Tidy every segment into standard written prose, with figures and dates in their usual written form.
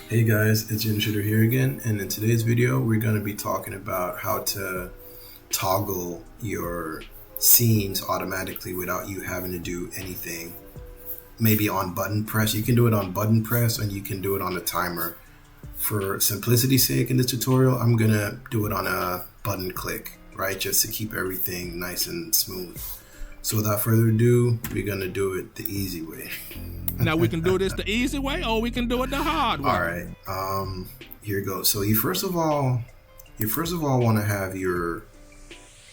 Hey guys, it's Jim Shooter here again, and in today's video we're going to be talking about how to toggle your scenes automatically without you having to do anything. Maybe on button press. You can do it on button press and you can do it on a timer. For simplicity's sake in this tutorial, I'm going to do it on a button click, right? Just to keep everything nice and smooth. So without further ado, we're going to do it the easy way. Now we can do this the easy way, or we can do it the hard way. All right. Here goes. So you first of all want to have your,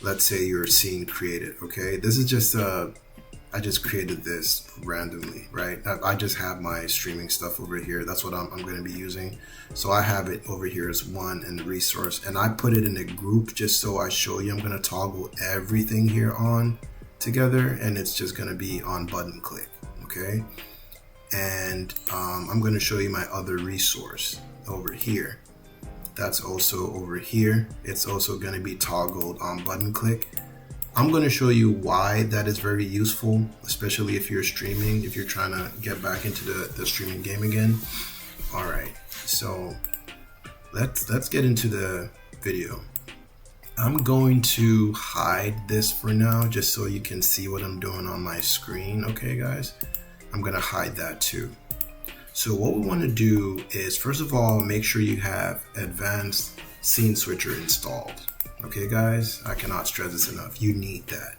let's say, your scene created. Okay. This is just I just created this randomly, right? I just have my streaming stuff over here. That's what I'm going to be using. So I have it over here as one in the resource, and I put it in a group just so I show you. I'm going to toggle everything here on together, and it's just going to be on button click. Okay. And I'm going to show you my other resource over here. That's also over here. It's also going to be toggled on button click. I'm going to show you why that is very useful, especially if you're streaming, if you're trying to get back into the streaming game again. All right, so let's get into the video. I'm going to hide this for now just so you can see what I'm doing on my screen. Okay, guys? I'm going to hide that too. So what we want to do is, first of all, make sure you have advanced scene switcher installed. Okay, guys, I cannot stress this enough. You need that.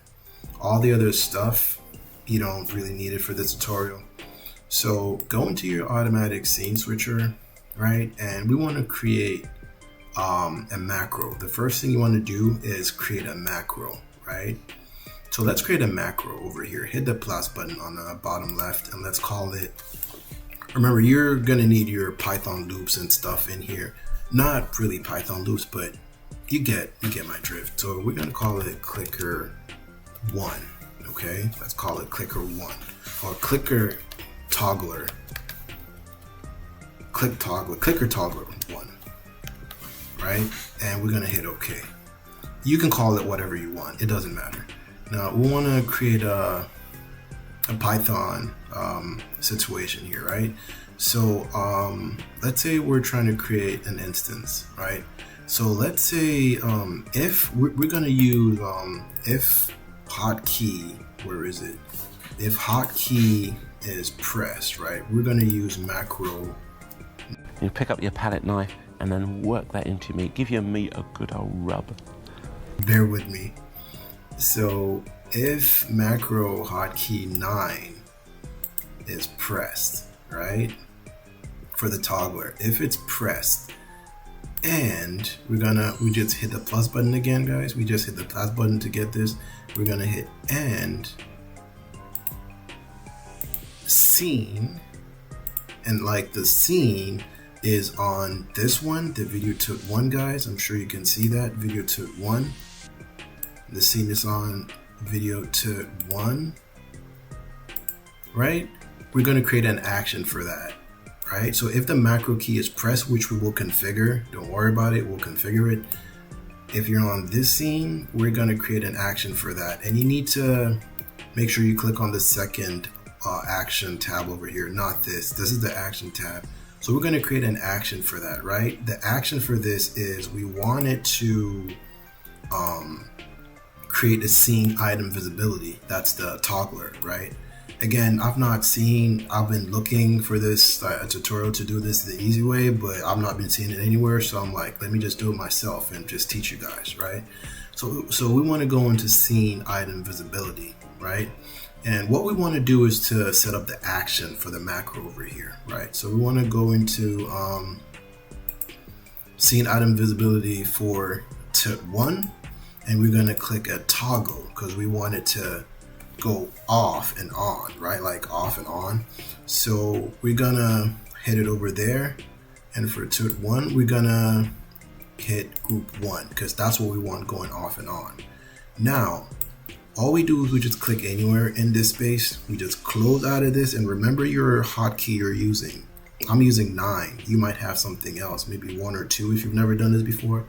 All the other stuff, you don't really need it for this tutorial. So go into your automatic scene switcher, right? And we want to create a macro. The first thing you want to do is create a macro, right? So let's create a macro over here. Hit the plus button on the bottom left and let's call it, remember, you're gonna need your Python loops and stuff in here. Not really Python loops, but you get my drift. So we're gonna call it clicker 1, okay? Let's call it clicker 1 or clicker toggler. Clicker toggler 1, right? And we're gonna hit okay. You can call it whatever you want, it doesn't matter. Now we want to create a Python situation here, right? So let's say we're trying to create an instance, right? So let's say if we're going to use if hotkey, where is it? If hotkey is pressed, right? We're going to use macro. You pick up your palette knife and then work that into meat. Give your meat a good old rub. Bear with me. So if macro hotkey 9 is pressed, right, for the toggler, if it's pressed, and we just hit the plus button again, guys. We just hit the plus button to get this. We're gonna hit and scene, and like the scene is on this one. The video took 1, guys. I'm sure you can see that video took 1. The scene is on video to 1, right? We're going to create an action for that, right? So if the macro key is pressed, which we will configure, don't worry about it, we'll configure it. If you're on this scene, we're going to create an action for that. And you need to make sure you click on the second action tab over here, not this. This is the action tab. So we're going to create an action for that, right? The action for this is we want it to create a scene item visibility. That's the toggler, right? Again, I've been looking for this a tutorial to do this the easy way, but I've not been seeing it anywhere. So I'm like, let me just do it myself and just teach you guys, right? So we want to go into scene item visibility, right? And what we want to do is to set up the action for the macro over here, right? So we want to go into scene item visibility for tip 1. And we're going to click a toggle because we want it to go off and on, right? Like off and on. So we're going to hit it over there. And for tip 1, we're going to hit group 1 because that's what we want going off and on. Now, all we do is we just click anywhere in this space. We just close out of this and remember your hotkey you're using. I'm using 9. You might have something else, maybe 1 or 2 if you've never done this before.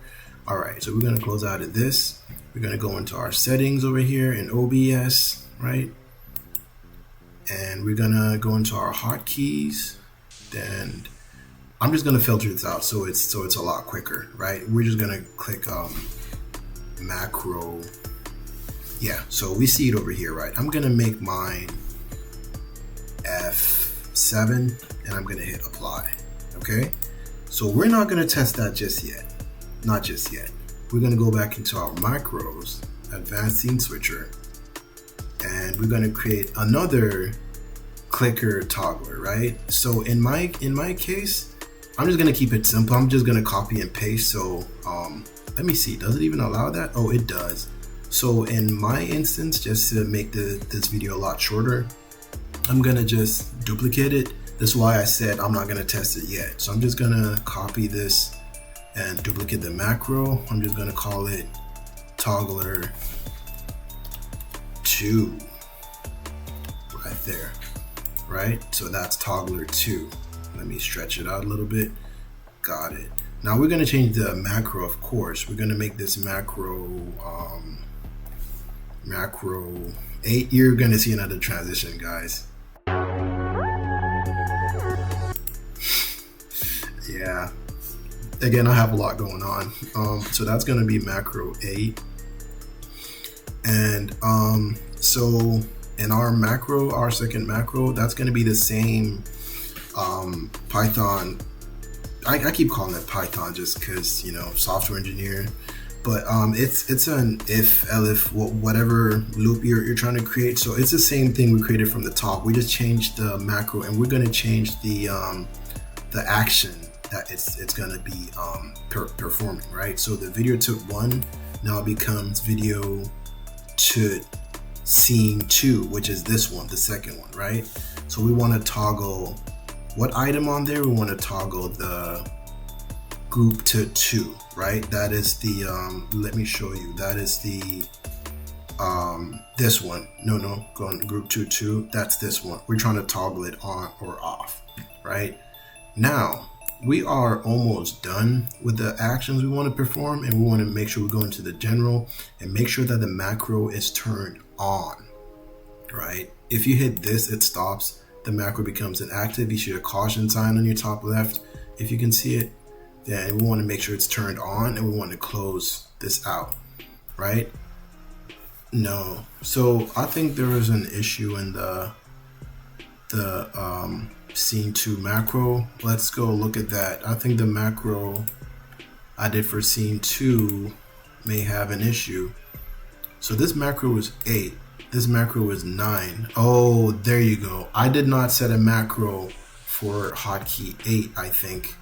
All right, so we're going to close out of this. We're going to go into our settings over here in OBS, right? And we're going to go into our hotkeys. Then I'm just gonna filter this out so it's a lot quicker, right? We're just gonna click macro. Yeah, so we see it over here, right? I'm gonna make mine F7 and I'm gonna hit apply. Okay, so we're not gonna test that just yet, not just yet. We're gonna go back into our macros, advanced scene switcher, and we're gonna create another clicker toggler, right? So in my case, I'm just gonna keep it simple. I'm just gonna copy and paste. So let me see, does it even allow that? Oh, it does. So in my instance, just to make this video a lot shorter, I'm gonna just duplicate it. That's why I said I'm not gonna test it yet. So I'm just gonna copy this and duplicate the macro. I'm just gonna call it toggler 2 right there, right? So that's toggler 2. Let me stretch it out a little bit. Got it. Now we're gonna change the macro, of course. We're gonna make this macro macro 8. You're gonna see another transition, guys. Yeah. Again, I have a lot going on. So that's gonna be macro 8. And so in our macro, our second macro, that's gonna be the same Python. I keep calling it Python just because, you know, software engineer, but it's an if, elif, whatever loop you're trying to create. So it's the same thing we created from the top. We just changed the macro, and we're gonna change the action that it's gonna be performing, right? So the video to 1 now becomes video to scene 2, which is this one, the second one, right? So we want to toggle what item on there. We want to toggle the group to 2, right? That is the let me show you. That is the this one. No, go on group 2. That's this one. We're trying to toggle it on or off, right? Now we are almost done with the actions we want to perform, and we want to make sure we go into the general and make sure that the macro is turned on, right? If you hit this, it stops. The macro becomes inactive. You see a caution sign on your top left. If you can see it, then we want to make sure it's turned on, and we want to close this out, right? No. So I think there is an issue in the scene 2 macro. Let's go look at that. I think the macro I did for scene 2 may have an issue. So this macro was 8. This macro was 9. Oh, there you go. I did not set a macro for hotkey 8, I think.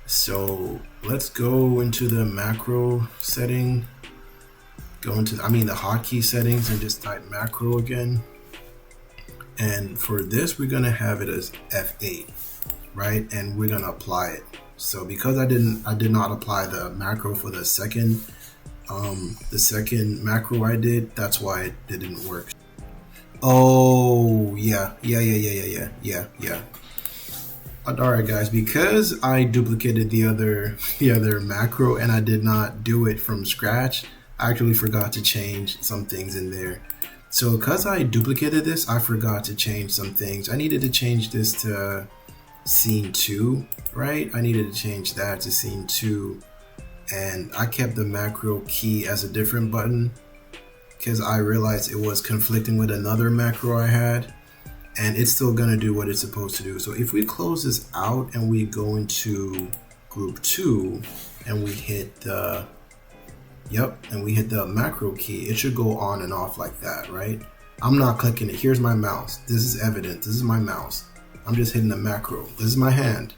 So let's go into the macro setting. Go into the hotkey settings and just type macro again. And for this, we're gonna have it as F8, right? And we're gonna apply it. So because I did not apply the macro for the second macro I did, that's why it didn't work. Oh yeah. All right, guys, because I duplicated the other macro and I did not do it from scratch, I actually forgot to change some things in there. So because I duplicated this, I forgot to change some things. I needed to change this to scene 2, right? I needed to change that to scene 2. And I kept the macro key as a different button because I realized it was conflicting with another macro I had, and it's still gonna do what it's supposed to do. So if we close this out and we go into group 2 and we hit the macro key, it should go on and off like that, right? I'm not clicking it. Here's my mouse. This is evident. This is my mouse. I'm just hitting the macro. This is my hand.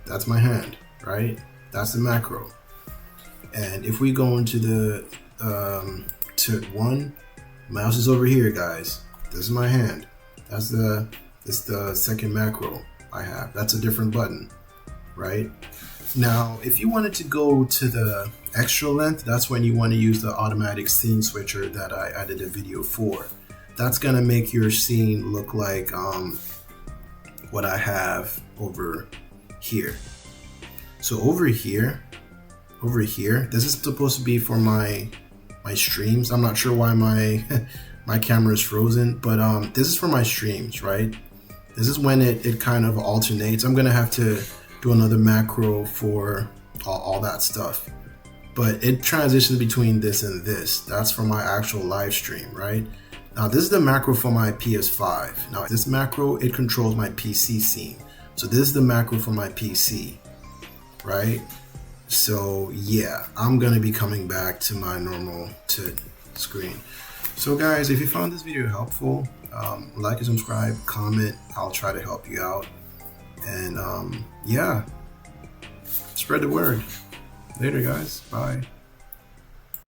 That's my hand, right? That's the macro. And if we go into the to 1, mouse is over here, guys. This is my hand. That's the second macro I have. That's a different button, right? Now, if you wanted to go to the extra length, that's when you want to use the automatic scene switcher that I did a video for. That's gonna make your scene look like what I have over here. So over here, this is supposed to be for my streams. I'm not sure why my my camera is frozen, but this is for my streams, right? This is when it kind of alternates. I'm gonna have to do another macro for all that stuff. But it transitions between this and this. That's for my actual live stream, right? Now this is the macro for my PS5. Now this macro, it controls my PC scene. So this is the macro for my PC, right? So yeah, I'm gonna be coming back to my normal screen. So guys, if you found this video helpful, like and subscribe, comment. I'll try to help you out. And yeah, spread the word. Later guys, bye.